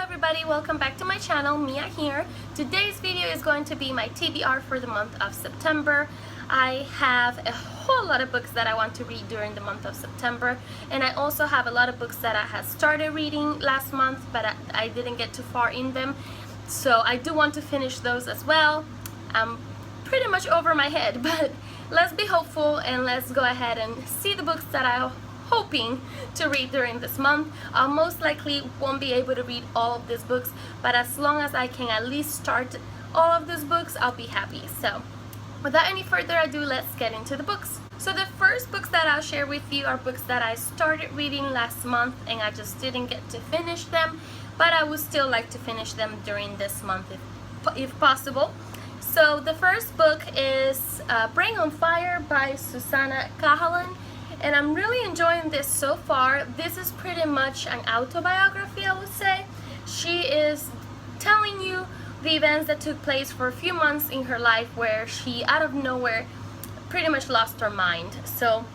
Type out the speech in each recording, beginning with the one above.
everybody, welcome back to my channel. Mia here. Today's video is going to be my TBR for the month of September. I have a whole lot of books that I want to read during the month of September, and I also have a lot of books that I had started reading last month but I didn't get too far in them, so I do want to finish those as well. I'm pretty much over my head, but let's be hopeful and let's go ahead and see the books that I'm hoping to read during this month. I most likely won't be able to read all of these books, but as long as I can at least start all of these books, I'll be happy. So without any further ado, let's get into the books. So the first books that I'll share with you are books that I started reading last month and I just didn't get to finish them, but I would still like to finish them during this month if possible. So the first book is Brain on Fire by Susanna Cahalan, and I'm really enjoying this so far. This is pretty much an autobiography, I would say. She is telling you the events that took place for a few months in her life where she out of nowhere pretty much lost her mind. So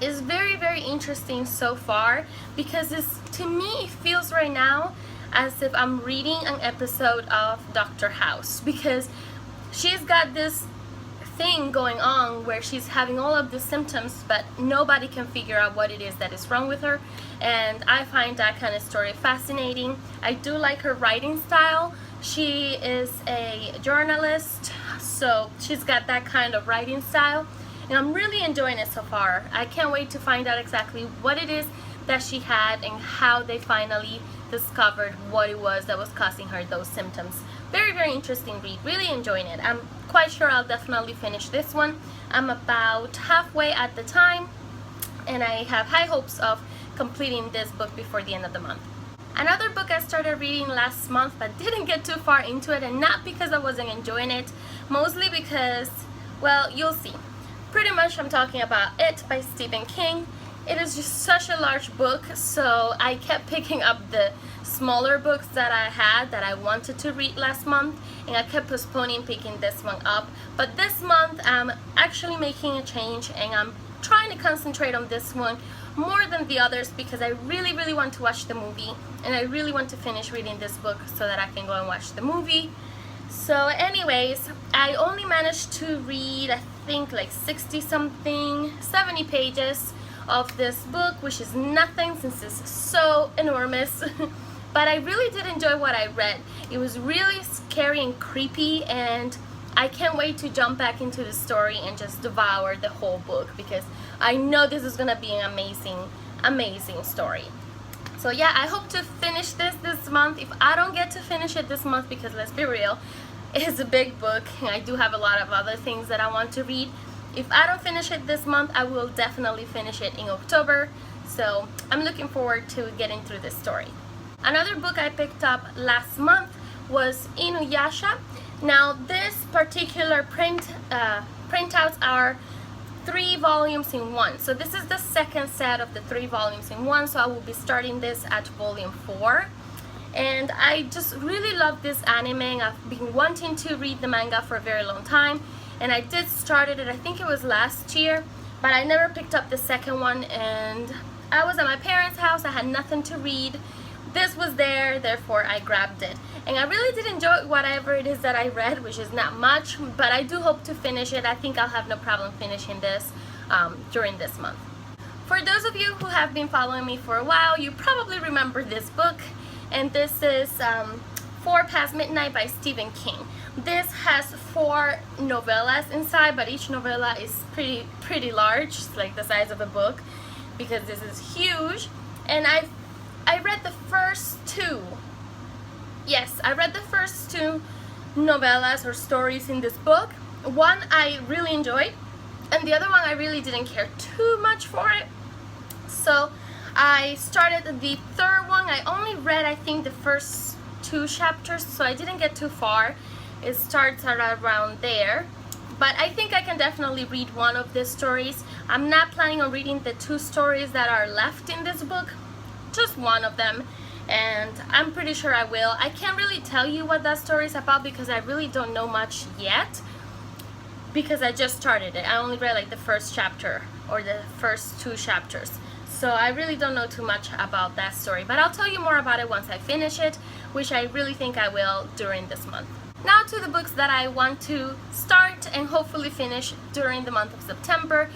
it's very, very interesting so far because to me it feels right now as if I'm reading an episode of Dr. House, because she's got this thing going on where she's having all of the symptoms but nobody can figure out what it is that is wrong with her, and I find that kind of story fascinating. I do like her writing style. She is a journalist, so she's got that kind of writing style, and I'm really enjoying it so far. I can't wait to find out exactly what it is that she had and how they finally discovered what it was that was causing her those symptoms. Very, very interesting read. Really enjoying it. I'm quite sure I'll definitely finish this one. I'm about halfway at the time, and I have high hopes of completing this book before the end of the month. Another book I started reading last month but didn't get too far into it, and not because I wasn't enjoying it, mostly because, well, you'll see. Pretty much I'm talking about It by Stephen King. It is just such a large book, so I kept picking up the smaller books that I had that I wanted to read last month, and I kept postponing picking this one up. But this month I'm actually making a change, and I'm trying to concentrate on this one more than the others because I really, really want to watch the movie, and I really want to finish reading this book so that I can go and watch the movie. So anyways, I only managed to read, I think, like 60 something, 70 pages of this book, which is nothing since it's so enormous. But I really did enjoy what I read. It was really scary and creepy, and I can't wait to jump back into the story and just devour the whole book because I know this is gonna be an amazing, amazing story. So yeah, I hope to finish this month. If I don't get to finish it this month, because let's be real, it's a big book and I do have a lot of other things that I want to read. If I don't finish it this month, I will definitely finish it in October. So I'm looking forward to getting through this story. Another book I picked up last month was Inuyasha. Now this particular printouts are 3 volumes in one. So this is the second set of the 3 volumes in one. So I will be starting this at volume 4. And I just really love this anime. I've been wanting to read the manga for a very long time, and I did started it, I think it was last year, but I never picked up the second one, and I was at my parents' house, I had nothing to read. This was there, therefore I grabbed it. And I really did enjoy whatever it is that I read, which is not much, but I do hope to finish it. I think I'll have no problem finishing this during this month. For those of you who have been following me for a while, you probably remember this book, and this is 4 Past Midnight by Stephen King. This has 4 novellas inside, but each novella is pretty large. It's like the size of a book because this is huge. And I read the first 2. Yes, I read the first 2 novellas or stories in this book. One I really enjoyed, and the other one I really didn't care too much for it. So I started the third one. I only read, I think, the first 2 chapters, so I didn't get too far. It starts around there, but I think I can definitely read one of the stories. I'm not planning on reading the 2 stories that are left in this book, just one of them, and I'm pretty sure I will. I can't really tell you what that story is about because I really don't know much yet, because I just started it. I only read like the first chapter or the first 2 chapters. So I really don't know too much about that story, but I'll tell you more about it once I finish it. which I really think I will during this month. Now to the books that I want to start and hopefully finish during the month of September.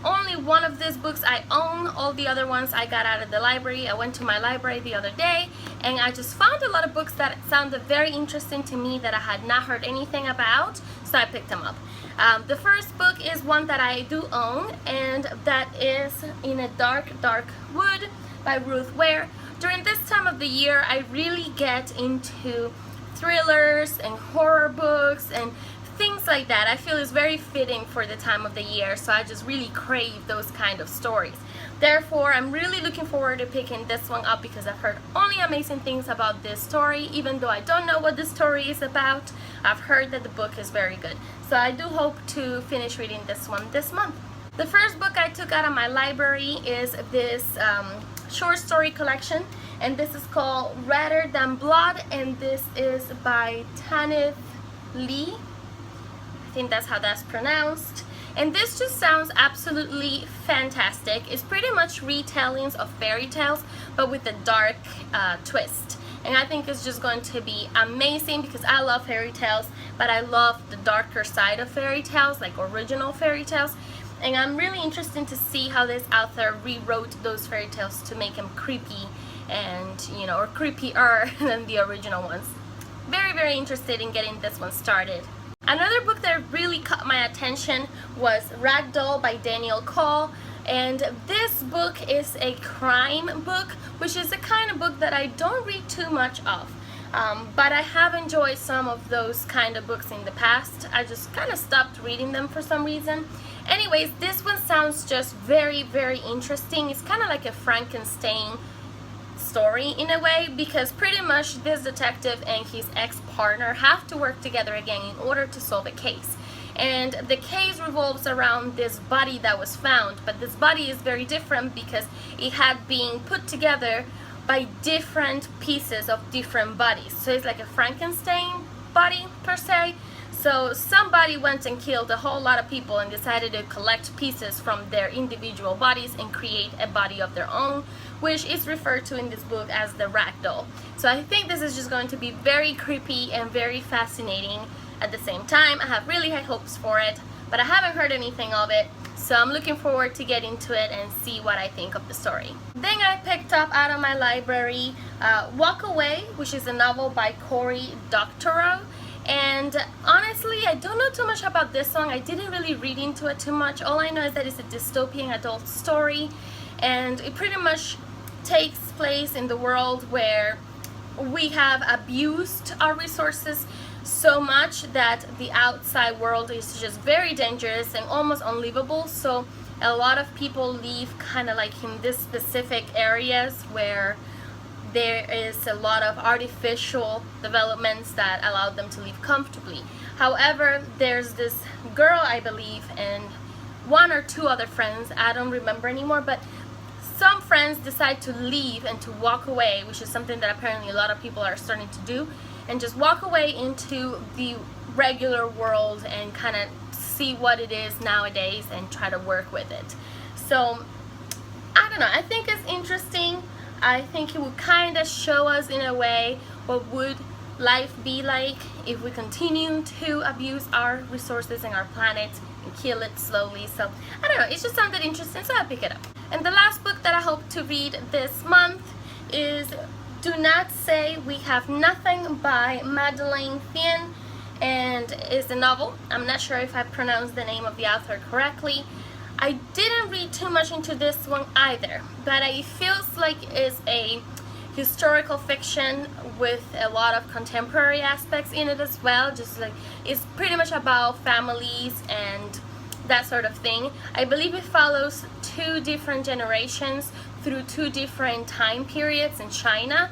Only one of these books I own. All the other ones I got out of the library. I went to my library the other day and I just found a lot of books that sounded very interesting to me that I had not heard anything about, so I picked them up. The first book is one that I do own, and that is In a Dark, Dark Wood by Ruth Ware. During this time of the year, I really get into thrillers and horror books and things like that. I feel is very fitting for the time of the year, so I just really crave those kind of stories. Therefore, I'm really looking forward to picking this one up because I've heard only amazing things about this story. Even though I don't know what the story is about, I've heard that the book is very good. So I do hope to finish reading this one this month. The first book I took out of my library is this short story collection, and this is called Redder Than Blood, and this is by Tanith Lee. I think that's how that's pronounced. And this just sounds absolutely fantastic. It's pretty much retellings of fairy tales, but with a dark twist. And I think it's just going to be amazing because I love fairy tales, but I love the darker side of fairy tales, like original fairy tales. And I'm really interested to see how this author rewrote those fairy tales to make them creepy and, you know, or creepier than the original ones. Very, very interested in getting this one started. Another book that really caught my attention was Ragdoll by Daniel Cole, and this book is a crime book, which is the kind of book that I don't read too much of. But I have enjoyed some of those kind of books in the past. I just kind of stopped reading them for some reason. Anyways, this one sounds just very, very interesting. It's kind of like a Frankenstein story in a way, because pretty much this detective and his ex-partner have to work together again in order to solve a case. And the case revolves around this body that was found, but this body is very different because it had been put together by different pieces of different bodies. So it's like a Frankenstein body per se. So somebody went and killed a whole lot of people and decided to collect pieces from their individual bodies and create a body of their own, which is referred to in this book as the Ragdoll. So I think this is just going to be very creepy and very fascinating at the same time. I have really high hopes for it, but I haven't heard anything of it, so I'm looking forward to get into it and see what I think of the story. Then I picked up out of my library Walk Away, which is a novel by Cory Doctorow. And honestly, I don't know too much about this one. I didn't really read into it too much. All I know is that it's a dystopian adult story, and it pretty much takes place in the world where we have abused our resources so much that the outside world is just very dangerous and almost unlivable. So a lot of people live kind of like in this specific areas where there is a lot of artificial developments that allow them to live comfortably. However, there's this girl, I believe, and one or two other friends, I don't remember anymore, but some friends decide to leave and to walk away, which is something that apparently a lot of people are starting to do, and just walk away into the regular world and kind of see what it is nowadays and try to work with it. So I don't know, I think it's interesting. I think it would kind of show us in a way what would life be like if we continue to abuse our resources and our planet and kill it slowly. So I don't know, it just sounded interesting, so I pick it up. And the last book that I hope to read this month is Do Not Say We Have Nothing by Madeleine Thien, and it's a novel. I'm not sure if I pronounced the name of the author correctly. I didn't read too much into this one either, but it feels like it's a historical fiction with a lot of contemporary aspects in it as well. Just like it's pretty much about families and that sort of thing. I believe it follows two different generations through two different time periods in China,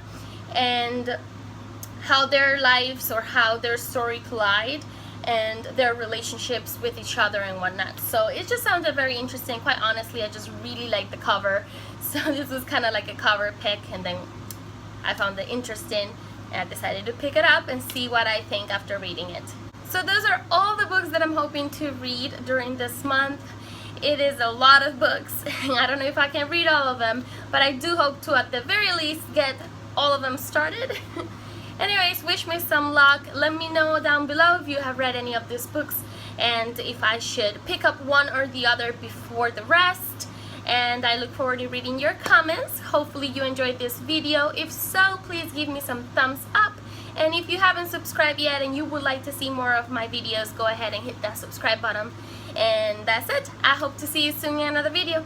and how their lives or how their story collide and their relationships with each other and whatnot. So it just sounded very interesting. Quite honestly, I just really liked the cover, so this was kind of like a cover pick, and then I found it interesting and I decided to pick it up and see what I think after reading it. So those are all the books that I'm hoping to read during this month. It is a lot of books. I don't know if I can read all of them, but I do hope to at the very least get all of them started. Anyways, wish me some luck. Let me know down below if you have read any of these books and if I should pick up one or the other before the rest. And I look forward to reading your comments. Hopefully you enjoyed this video. If so, please give me some thumbs up. And if you haven't subscribed yet and you would like to see more of my videos, go ahead and hit that subscribe button. And that's it. I hope to see you soon in another video.